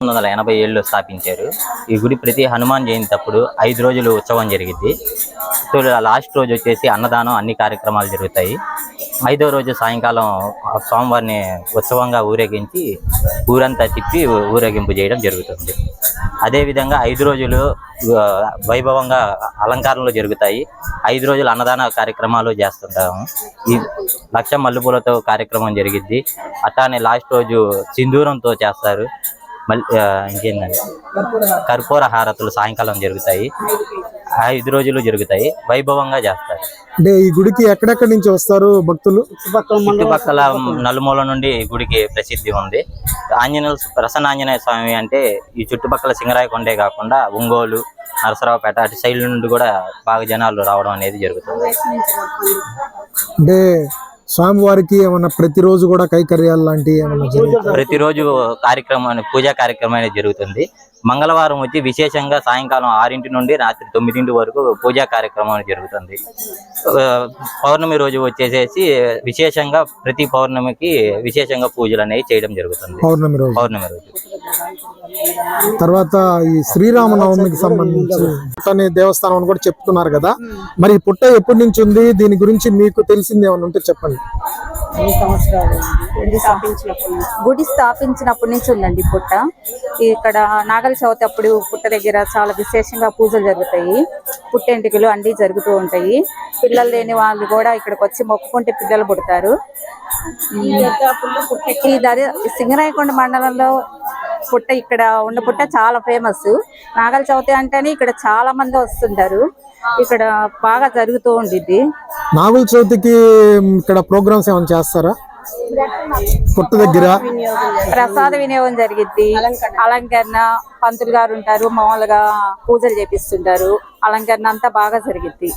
1987లో స్థాపించారు. ఈ గుడి ప్రతి హనుమాన్ జయంతి అప్పుడు 5 రోజులు ఉత్సవం జరిగిద్ది. లాస్ట్ రోజు వచ్చేసి అన్నదానం, అన్ని కార్యక్రమాలు జరుగుతాయి. 5వ రోజు సాయంకాలం స్వామివారిని ఉత్సవంగా ఊరేగించి ఊరంతా తిప్పి ఊరేగింపు చేయడం జరుగుతుంది. అదేవిధంగా 5 రోజులు వైభవంగా అలంకారంలో జరుగుతాయి. 5 రోజులు అన్నదాన కార్యక్రమాలు చేస్తుంటాము. ఈ లక్ష మల్లెపూలతో కార్యక్రమం జరిగిద్ది. అట్లానే లాస్ట్ రోజు సింధూరంతో చేస్తారు. మళ్ళీ ఇంకేంటంటే కర్పూర హారతులు సాయంకాలం జరుగుతాయి. 5 రోజులు జరుగుతాయి, వైభవంగా చేస్తారు. అంటే ఈ గుడికి ఎక్కడెక్కడి నుంచి వస్తారు భక్తులు? చుట్టుపక్కల నలుమూల నుండి ఈ గుడికి ప్రసిద్ధి ఉంది. ప్రసన్న ఆంజనేయ స్వామి అంటే ఈ చుట్టుపక్కల సింగరాయకొండే కాకుండా ఒంగోలు, నరసరావుపేట అటు సైడ్ నుండి కూడా బాగా జనాలు రావడం అనేది జరుగుతుంది. అంటే స్వామివారికి ఏమన్నా ప్రతిరోజు కూడా కైకర్యాలు లాంటివి ఏమన్నా జరుగుతాయా? ప్రతిరోజు పూజా కార్యక్రమం అనేది జరుగుతుంది. మంగళవారం వచ్చి విశేషంగా సాయంకాలం 6 నుండి రాత్రి 9 వరకు పూజా కార్యక్రమం జరుగుతుంది. పౌర్ణమి రోజు వచ్చేసేసి విశేషంగా ప్రతి పౌర్ణమికి విశేషంగా పూజలు అనేవి చేయడం జరుగుతుంది. పౌర్ణమి రోజు తర్వాత ఈ శ్రీరామనవమికి సంబంధించి పుట్టనే దేవస్థానం అని కూడా చెప్తున్నారు కదా, మరి ఈ పుట్ట ఎప్పటి నుంచి ఉంది? దీని గురించి మీకు తెలిసింది ఏమన్నా ఉంటే చెప్పండి. గుడి స్థాపించినప్పటి నుంచి ఉందండి పుట్ట. ఇక్కడ నాగల చవితి అప్పుడు పుట్ట దగ్గర చాలా విశేషంగా పూజలు జరుగుతాయి. పుట్టెంటికలు అన్ని జరుగుతూ ఉంటాయి. పిల్లలు లేని వాళ్ళు కూడా ఇక్కడికి వచ్చి మొక్కుకుంటే పిల్లలు పుడతారు. ఈ సింగరాయకొండ మండలంలో పుట్ట, ఇక్కడ ఉన్న పుట్ట చాలా ఫేమస్. నాగల చవితి అంటేనే ఇక్కడ చాలా మంది వస్తుంటారు. ఇక్కడ బాగా జరుగుతూ ఉండిద్ది. నాగుల చవితికి ఇక్కడ ప్రోగ్రామ్స్ ఏమైనా చేస్తారా? పుట్ట దగ్గర ప్రసాద వినియోగం జరిగిద్ది. అలంకరణ పంతులు గారు ఉంటారు, మామూలుగా పూజలు చేపిస్తుంటారు. అలంకరణ అంతా బాగా జరిగిద్ది.